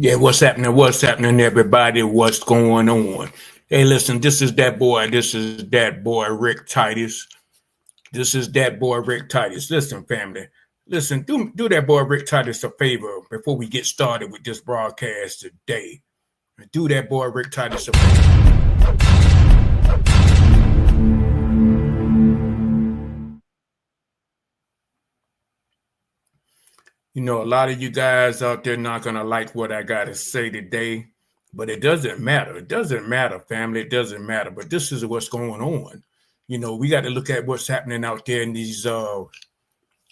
Yeah, what's happening, everybody? What's going on? Hey, listen, this is that boy, Rick Titus. This is that boy, Rick Titus. Listen, family, listen, do that boy, Rick Titus, a favor before we get started with this broadcast today. Do that boy, Rick Titus, a favor. You know, a lot of you guys out there not going to like what I got to say today, but it doesn't matter. It doesn't matter, family. It doesn't matter. But this is what's going on. You know, we got to look at what's happening out there in these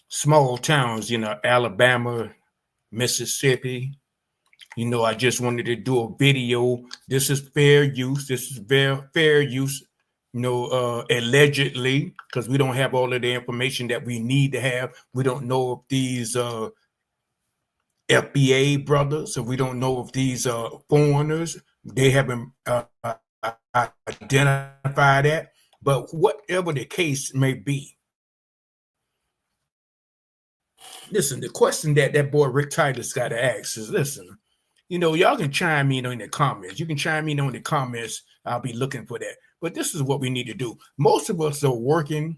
small towns, Alabama, Mississippi. You know, I just wanted to do a video. This is fair use. This is very fair use, allegedly, because we don't have all of the information that we need to have. We don't know if these FBA brothers, so we don't know if these foreigners, they haven't identified that. But whatever the case may be, listen, the question that boy Rick Titus got to ask is, listen, y'all can chime in in the comments. You can chime in on the comments. I'll be looking for that. But this is what we need to do. Most of us are working,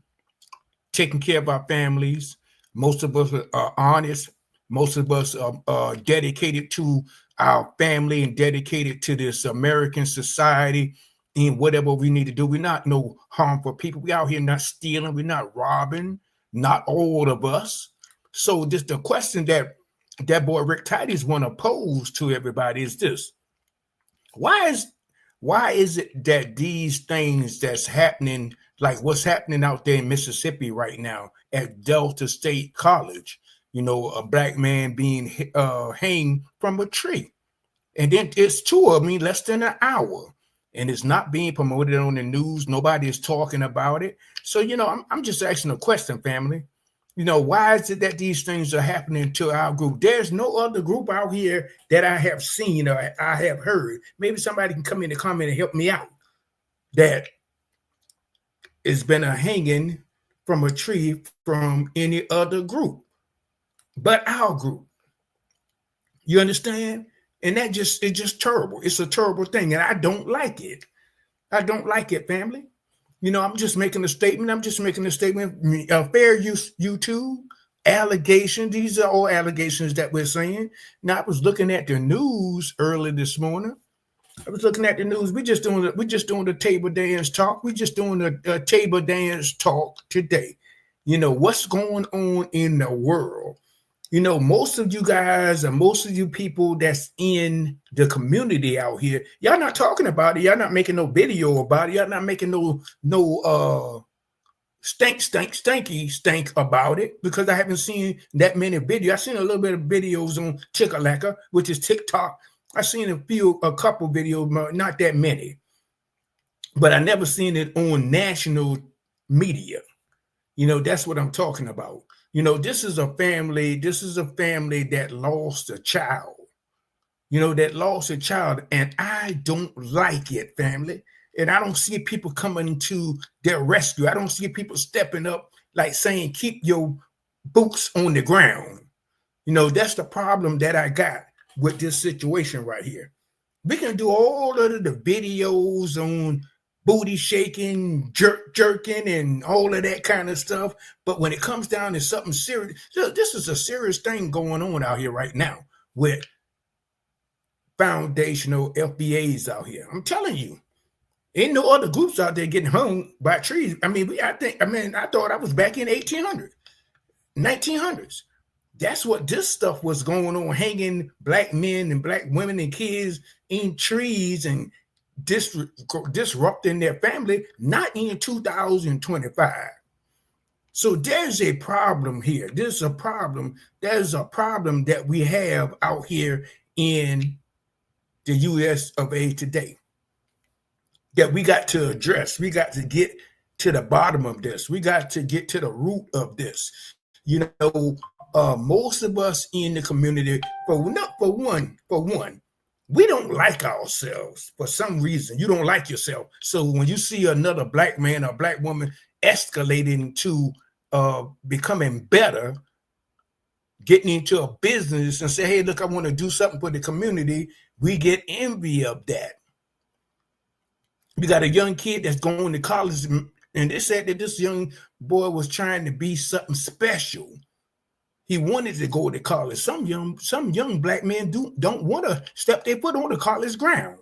taking care of our families. Most of us are honest. Most of us are dedicated to our family and dedicated to this American society and whatever we need to do. We're not no harmful people. We out here not stealing. We're not robbing. Not all of us. So just the question that boy Rick Titus want to pose to everybody is this: Why is it that these things that's happening, like what's happening out there in Mississippi right now at Delta State College? A black man being hanged from a tree. And then it's two of them in less than an hour. And it's not being promoted on the news. Nobody is talking about it. So, I'm just asking a question, family. Why is it that these things are happening to our group? There's no other group out here that I have seen or I have heard. Maybe somebody can come in the comment and help me out. That it's been a hanging from a tree from any other group but our group. You understand? And it's just terrible. It's a terrible thing. And I don't like it. I don't like it, family. I'm just making a statement. Fair use YouTube allegations. These are all allegations that we're saying. Now, I was looking at the news early this morning. We're just doing the table dance talk. We're just doing a table dance talk today. What's going on in the world? Most of you guys and most of you people that's in the community out here, y'all not talking about it. Y'all not making no video about it. Y'all not making no stink about it, because I haven't seen that many videos. I've seen a little bit of videos on Chickalacca, which is TikTok. I've seen a couple videos, not that many. But I never seen it on national media. That's what I'm talking about. This is a family that lost a child, and I don't like it, family. And I don't see people coming to their rescue. I don't see people stepping up, like saying, keep your boots on the ground. That's the problem that I got with this situation right here. We can do all of the videos on booty shaking, jerking, and all of that kind of stuff. But when it comes down to something serious, this is a serious thing going on out here right now with foundational FBAs out here. I'm telling you, ain't no other groups out there getting hung by trees. I thought I was back in 1900s. That's what this stuff was going on, hanging black men and black women and kids in trees and disrupting their family, not in 2025. So there's a problem here. There's a problem that we have out here in the US of A today that we got to address. We got to get to the bottom of this. We got to get to the root of this. Most of us in the community, for one, we don't like ourselves for some reason. You don't like yourself. So when you see another black man or black woman escalating to becoming better, getting into a business and say, hey, look, I want to do something for the community, we get envy of that. You got a young kid that's going to college, and they said that this young boy was trying to be something special. He wanted to go to college. Some young black men don't want to step their foot on the college ground.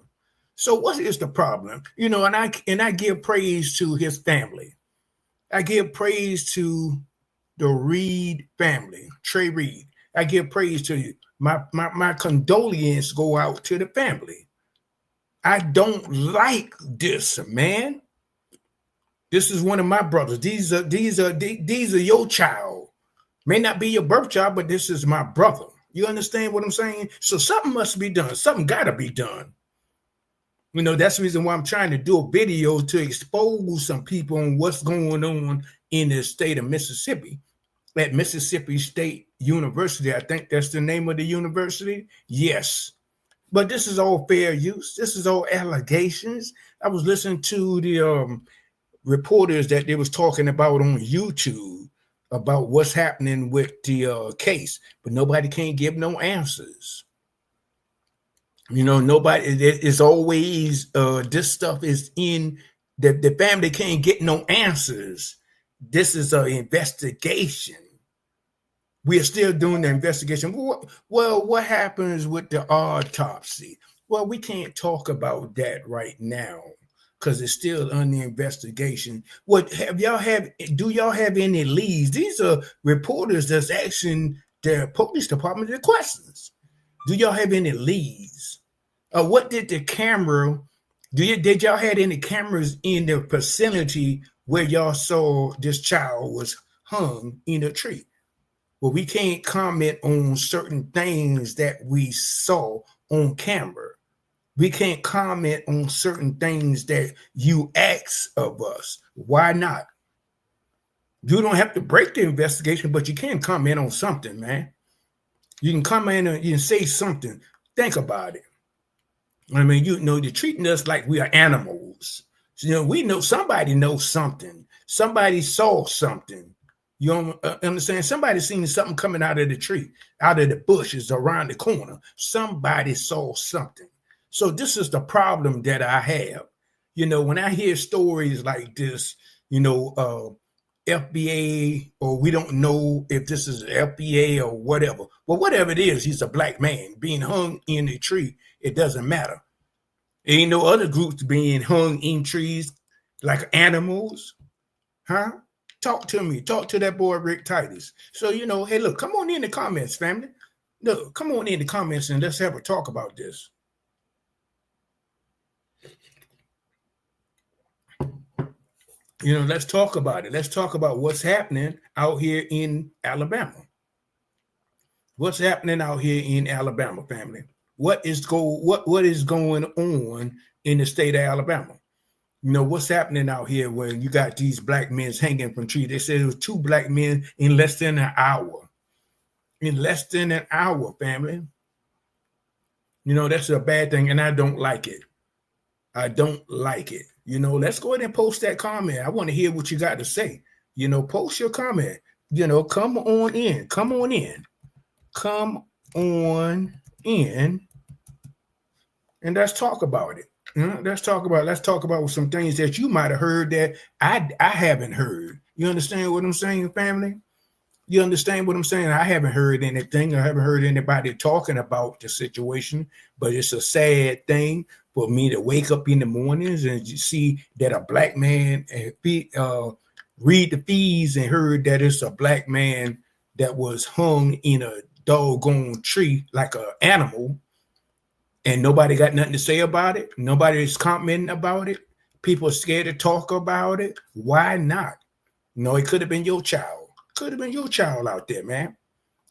So what is the problem? You know, and I give praise to his family. I give praise to the Reed family, Trey Reed. I give praise to you. My condolences go out to the family. I don't like this, man. This is one of my brothers. These are your child. May not be your birth child, but this is my brother. You understand what I'm saying? So something must be done. Something got to be done. You know, that's the reason why I'm trying to do a video to expose some people on what's going on in the state of Mississippi. At Mississippi State University. I think that's the name of the university. Yes. But this is all fair use. This is all allegations. I was listening to the reporters that they was talking about on YouTube about what's happening with the case, but nobody can't give no answers. You know, nobody, it's always, this stuff is in, the family can't get no answers. This is an investigation. We are still doing the investigation. Well, what happens with the autopsy? Well, we can't talk about that right now because it's still under investigation. Do y'all have any leads? These are reporters that's asking the police department the questions. Do y'all have any leads? What did the camera? Did y'all have any cameras in the vicinity where y'all saw this child was hung in a tree? Well, we can't comment on certain things that we saw on camera. We can't comment on certain things that you ask of us. Why not? You don't have to break the investigation, but you can comment on something, man. You can comment and you can say something. Think about it. I mean, you know, they're treating us like we are animals. So, you know, we know somebody knows something. Somebody saw something. You don't understand? Somebody seen something coming out of the tree, out of the bushes, around the corner. Somebody saw something. So this is the problem that I have. You know, when I hear stories like this, you know, FBA, or we don't know if this is FBA or whatever. Well, whatever it is, he's a black man being hung in a tree. It doesn't matter. Ain't no other groups being hung in trees like animals. Huh? Talk to me. Talk to that boy, Rick Titus. So, you know, hey, look, come on in the comments, family. Look, come on in the comments and let's have a talk about this. You know, let's talk about it. Let's talk about what's happening out here in Alabama. What's happening out here in Alabama, family? What is going on in the state of Alabama? You know, what's happening out here where you got these black men hanging from trees? They said it was 2 black men in less than an hour. In less than an hour, family. You know, that's a bad thing, and I don't like it. I don't like it. You know, let's go ahead and post that comment. I want to hear what you got to say. You know, post your comment. You know, come on in. Come on in. Come on in. And let's talk about it. Let's talk about some things that you might have heard that I haven't heard. You understand what I'm saying, family? You understand what I'm saying? I haven't heard anything. I haven't heard anybody talking about the situation, but it's a sad thing for me to wake up in the mornings and see that a black man read the feeds and heard that it's a black man that was hung in a doggone tree like an animal. And nobody got nothing to say about it. Nobody's commenting about it. People are scared to talk about it. Why not? No, it could have been your child. Could have been your child out there, man.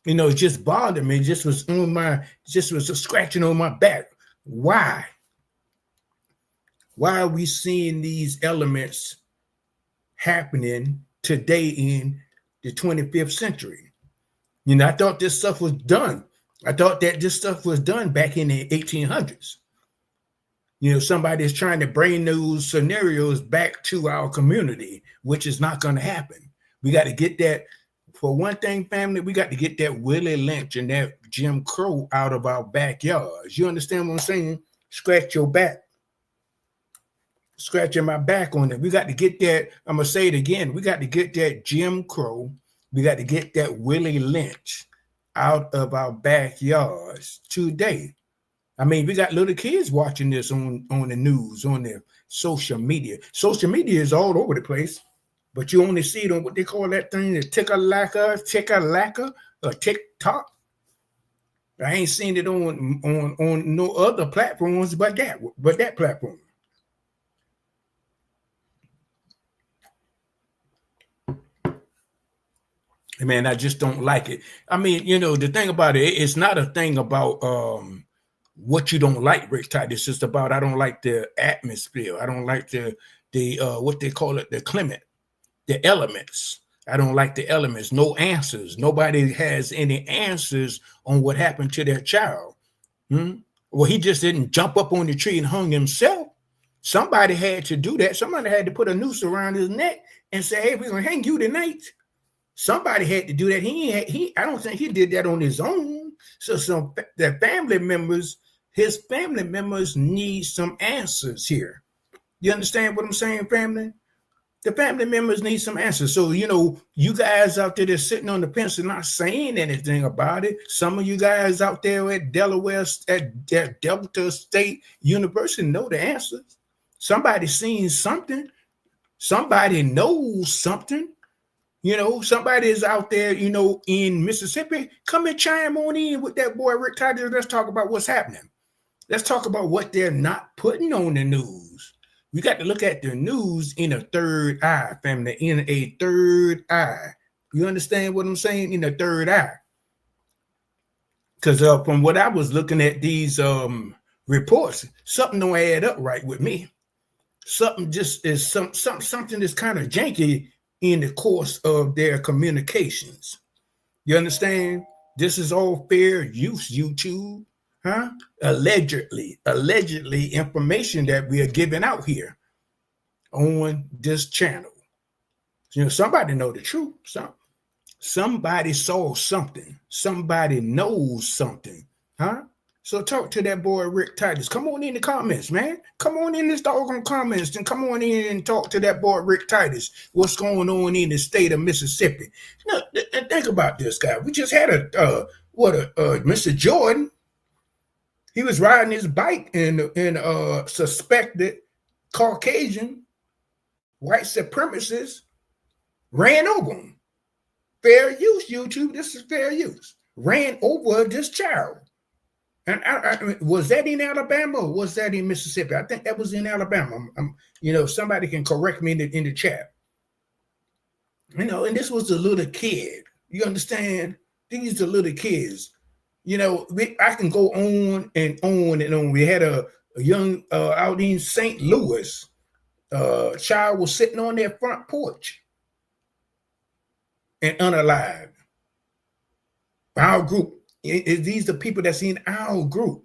You know, it just bothered me. It just was a scratching on my back. Why? Why are we seeing these elements happening today in the 25th century? You know, I thought this stuff was done. I thought that this stuff was done back in the 1800s. You know, somebody is trying to bring those scenarios back to our community, which is not going to happen. We got to get that for one thing, family, we got to get that Willie Lynch and that Jim Crow out of our backyards. You understand what I'm saying? Scratch your back. Scratching my back on it. We got to get that. I'm going to say it again. We got to get that Jim Crow. We got to get that Willie Lynch out of our backyards today. I mean, we got little kids watching this on the news, on their social media. Social media is all over the place, but you only see it on what they call that thing, the ticker-lacker, or TikTok. I ain't seen it on no other platforms but that platform. Man, I just don't like it. I mean, the thing about it, it's not a thing about what you don't like, Rick Titus. It's just about I don't like the atmosphere. I don't like the what they call it, the elements. I don't like the elements. No answers. Nobody has any answers on what happened to their child. Well, he just didn't jump up on the tree and hung himself. Somebody had to do that. Somebody had to put a noose around his neck and say, "Hey, we're gonna hang you tonight." Somebody had to do that. I don't think he did that on his own. So the family members, his family members need some answers here. You understand what I'm saying, family? The family members need some answers. So, you guys out there that's sitting on the fence and not saying anything about it. Some of you guys out there at Delaware, at Delta State University know the answers. Somebody's seen something. Somebody knows something. Somebody is out there, in Mississippi. Come and chime on in with that boy, Rick Titus. Let's talk about what's happening. Let's talk about what they're not putting on the news. We got to look at the news in a third eye, family, in a third eye. You understand what I'm saying? In a third eye. Because from what I was looking at these reports, something don't add up right with me. Something just is something that's kind of janky in the course of their communications. You understand? This is all fair use, YouTube, huh? Allegedly information that we are giving out here on this channel. Somebody know the truth. Somebody saw something. Somebody knows something, huh? So talk to that boy, Rick Titus. Come on in the comments, man. Come on in this doggone comments and come on in and talk to that boy, Rick Titus. What's going on in the state of Mississippi? Think about this guy. We just had Mr. Jordan. He was riding his bike and suspected Caucasian white supremacists ran over him. Fair use, YouTube. This is fair use. Ran over this child. And was that in Alabama or was that in Mississippi? I think that was in Alabama. Somebody can correct me in the chat. And this was a little kid. You understand? These are little kids. I can go on and on and on. We had a young out in St. Louis. Child was sitting on their front porch and unalived. Our group. These are people that's in our group.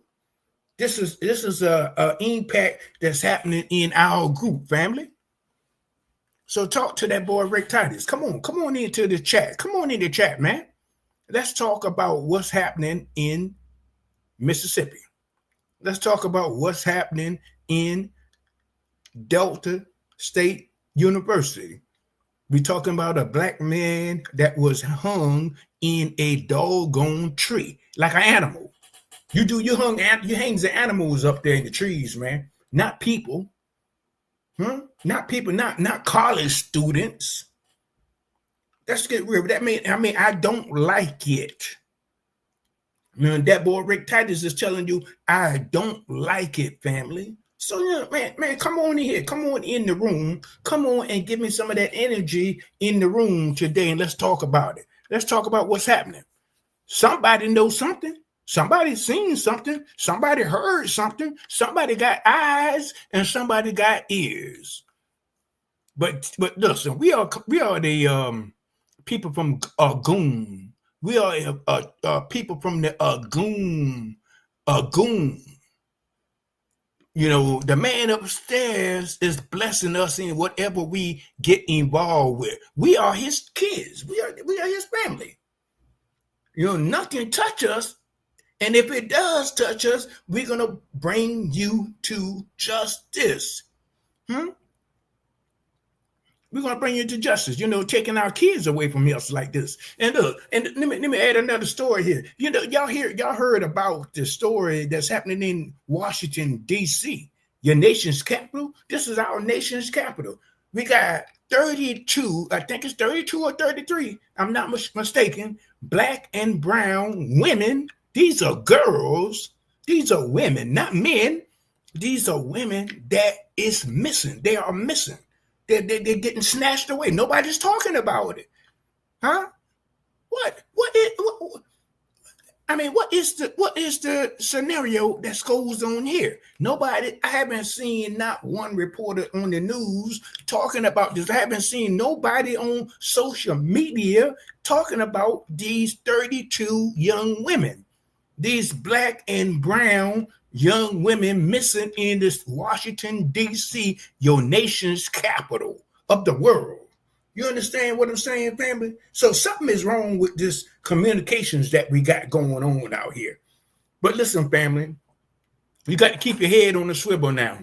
This is a impact that's happening in our group, family. So talk to that boy Rick Titus. Come on into the chat. Come on in the chat, man. Let's talk about what's happening in Mississippi. Let's talk about what's happening in Delta State University. We're talking about a black man that was hung in a doggone tree, like an animal. You hang the animals up there in the trees, man. Not people. Not people, not college students. Let's get real. I don't like it. That boy Rick Titus is telling you, I don't like it, family. So, man, come on in here. Come on in the room. Come on and give me some of that energy in the room today, and let's talk about it. Let's talk about what's happening. Somebody knows something. Somebody seen something. Somebody heard something. Somebody got eyes, and somebody got ears. But listen, we are the people from Agoon. We are people from the Agoon. the man upstairs is blessing us in whatever we get involved with. We are his kids. We are his family. Nothing touch us. And if it does touch us, we're going to bring you to justice. We're going to bring you to justice, taking our kids away from us like this. And look, and let me add another story here. Y'all heard about the story that's happening in Washington, D.C., your nation's capital. This is our nation's capital. We got 32, I think it's 32 or 33, I'm not mistaken, Black and brown women. These are girls. These are women, not men. These are women that is missing. They are missing. They're getting snatched away. Nobody's talking about it. Huh? What is the scenario that goes on here? I haven't seen not one reporter on the news talking about this. I haven't seen nobody on social media talking about these 32 young women, these Black and brown young women missing in this Washington, D.C., your nation's capital of the world. You understand what I'm saying, family? So something is wrong with this communications that we got going on out here. But listen, family, you got to keep your head on the swivel now.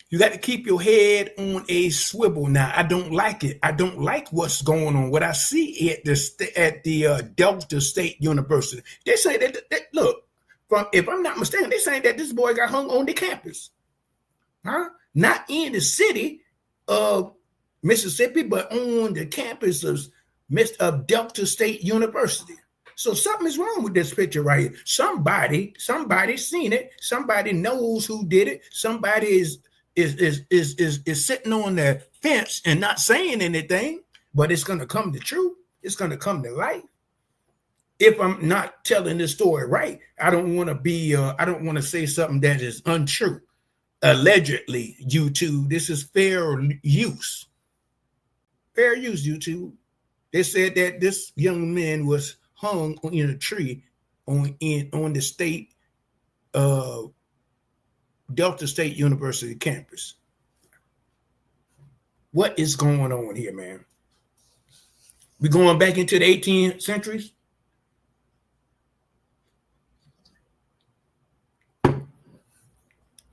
You got to keep your head on a swivel now. I don't like it. I don't like what's going on. What I see at the Delta State University, they say that look, if I'm not mistaken, they're saying that this boy got hung on the campus, not in the city of Mississippi, but on the campus of Delta State University. So something is wrong with this picture right here. Somebody seen it. Somebody knows who did it. Somebody is sitting on the fence and not saying anything, but it's going to come to truth. It's going to come to light. If I'm not telling this story right, I don't want to say something that is untrue. Allegedly, YouTube, this is fair use. Fair use, YouTube. They said that this young man was hung in a tree on the state Delta State University campus. What is going on here, man? We going back into the 18th centuries?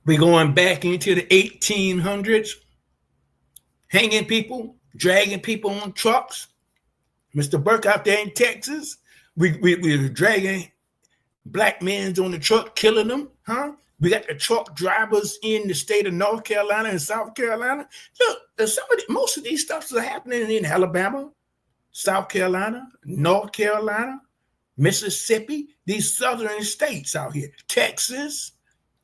We going back into the 1800s? Hanging people, dragging people on trucks. Mr. Burke out there in Texas, we were dragging Black men on the truck, killing them, We got the truck drivers in the state of North Carolina and South Carolina. Look, most of these stuffs are happening in Alabama, South Carolina, North Carolina, Mississippi, these southern states out here, Texas.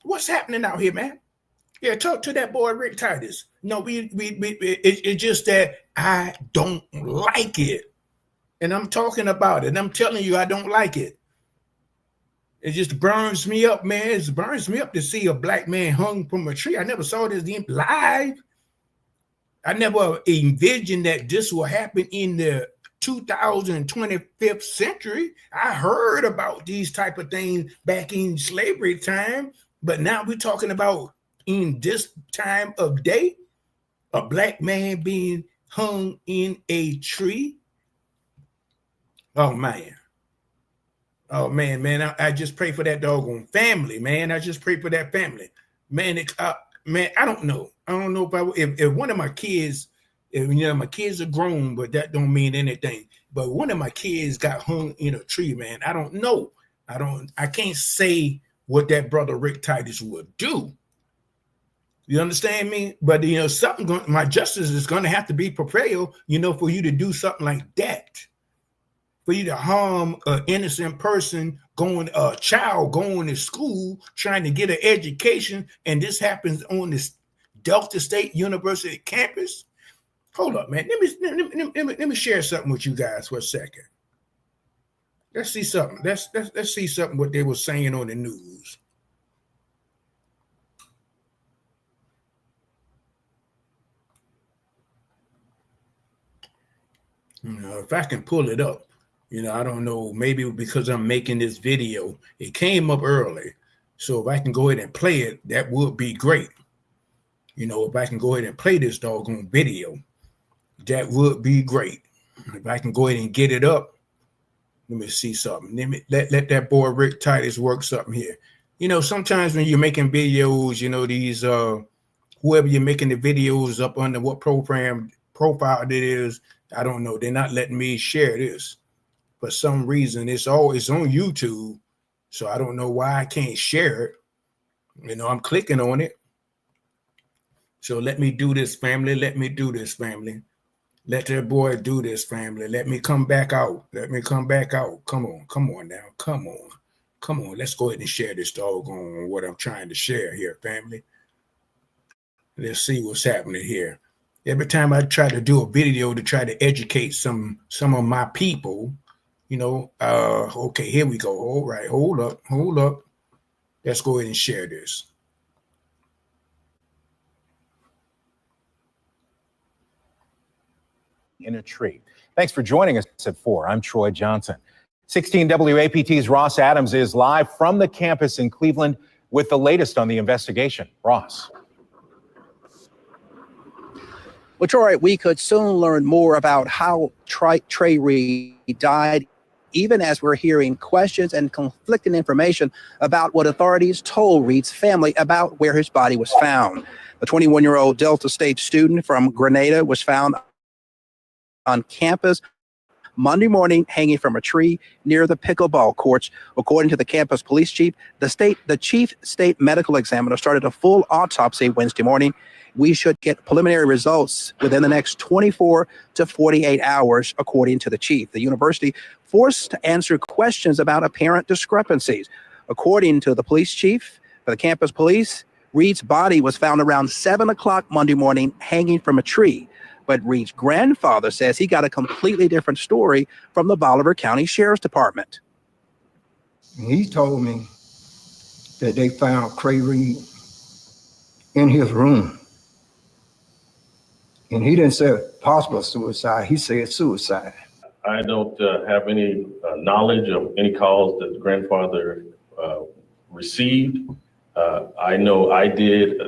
What's happening out here, man? Yeah, talk to that boy Rick Titus. No, it's just that I don't like it. And I'm talking about it. I'm telling you, I don't like it. It just burns me up, man. It burns me up to see a Black man hung from a tree. I never saw this live. I never envisioned that this will happen in the 2025th century. I heard about these type of things back in slavery time, but now we're talking about in this time of day, a Black man being hung in a tree. Oh, man. Oh, man, I just pray for that doggone family, man. I just pray for that family. Man, I don't know. I don't know if one of my kids, my kids are grown, but that don't mean anything. But one of my kids got hung in a tree, man. I don't know. I can't say what that brother Rick Titus would do. You understand me? But, my justice is going to have to be prevailed, for you to do something like that. For you to harm an innocent person, a child going to school, trying to get an education, and this happens on this Delta State University campus. Hold up, man. Let me share something with you guys for a second. Let's see something. Let's see something what they were saying on the news. If I can pull it up. I don't know, maybe because I'm making this video, it came up early. So if I can go ahead and play it, that would be great. You know, if I can go ahead and play this doggone video, that would be great. If I can go ahead and get it up, let me see something. Let that boy Rick Titus work something here. You know, sometimes when you're making videos, you know, these whoever you're making the videos up under what profile it is, I don't know. They're not letting me share this. For some reason, it's on YouTube. So I don't know why I can't share it. You know, I'm clicking on it. So let me do this, family. Let me do this, family. Let that boy do this, family. Let me come back out. Let me come back out. Come on now. Come on. Let's go ahead and share this doggone what I'm trying to share here, family. Let's see what's happening here. Every time I try to do a video to try to educate some of my people, you know, okay, here we go. All right, hold up. Let's go ahead and share this. In a tree. Thanks for joining us at 4. I'm Troy Johnson. 16 WAPT's Ross Adams is live from the campus in Cleveland with the latest on the investigation. Ross. Well, Troy, we could soon learn more about how Trey Reed died, even as we're hearing questions and conflicting information about what authorities told Reed's family about where his body was found. The 21-year-old Delta State student from Grenada was found on campus Monday morning, hanging from a tree near the pickleball courts. According to the campus police chief, the chief state medical examiner started a full autopsy Wednesday morning. We should get preliminary results within the next 24 to 48 hours, according to the chief. The university forced to answer questions about apparent discrepancies. According to the police chief for the campus police, Reed's body was found around 7 o'clock Monday morning, hanging from a tree. But Reed's grandfather says he got a completely different story from the Bolivar County Sheriff's Department. He told me that they found Trey Reed in his room. And he didn't say possible suicide, he said suicide. I don't have any knowledge of any calls that the grandfather received. I know I did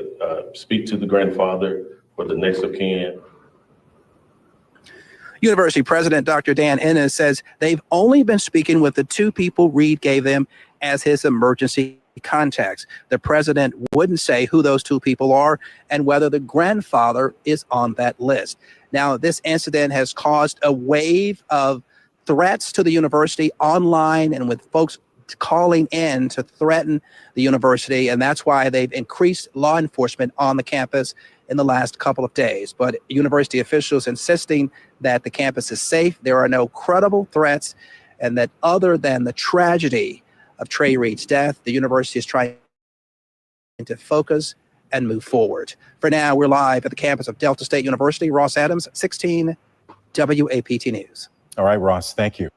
speak to the grandfather for the next of kin. University President Dr. Dan Ennis says they've only been speaking with the 2 people Reed gave them as his emergency contacts. The president wouldn't say who those 2 people are and whether the grandfather is on that list. Now, this incident has caused a wave of threats to the university online and with folks calling in to threaten the university, and that's why they've increased law enforcement on the campus in the last couple of days. But university officials insisting that the campus is safe, there are no credible threats, and that other than the tragedy of Trey Reed's death, the university is trying to focus and move forward. For now, we're live at the campus of Delta State University. Ross Adams, 16 WAPT News. All right, Ross, thank you.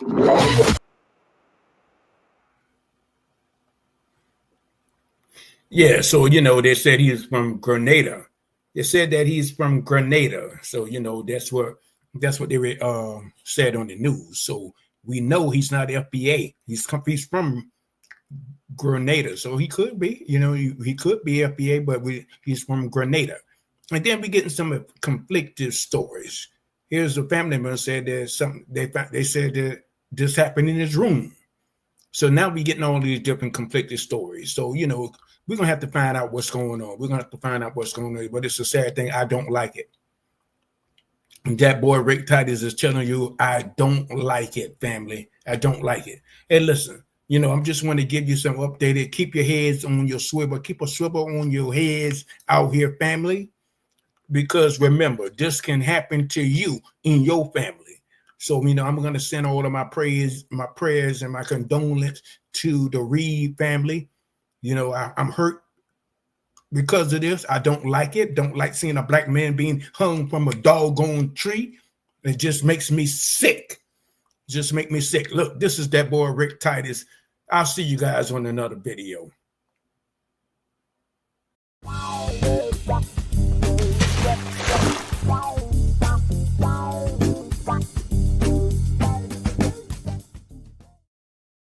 Yeah, so, you know, they said he's from Grenada. They said that he's from Grenada. So, you know, that's what they said on the news. So we know he's not FBA. He's from Grenada. So he could be, you know, he could be FBA, but he's from Grenada. And then we're getting some conflicted stories. Here's a family member said there's something they said that this happened in his room. So now we're getting all these different conflicted stories. So, you know, we're going to have to find out what's going on. We're going to have to find out what's going on. But it's a sad thing. I don't like it. And that boy, Rick Titus, is telling you, I don't like it, family. I don't like it. Hey, listen, you know, I'm just want to give you some updated. Keep your heads on your swivel. Keep a swivel on your heads out here, family. Because remember, this can happen to you in your family. So, you know, I'm going to send all of my prayers and my condolence to the Reed family. You know, I'm hurt because of this. I don't like it. Don't like seeing a black man being hung from a doggone tree. It just makes me sick. Just make me sick. Look, this is that boy, Rick Titus. I'll see you guys on another video.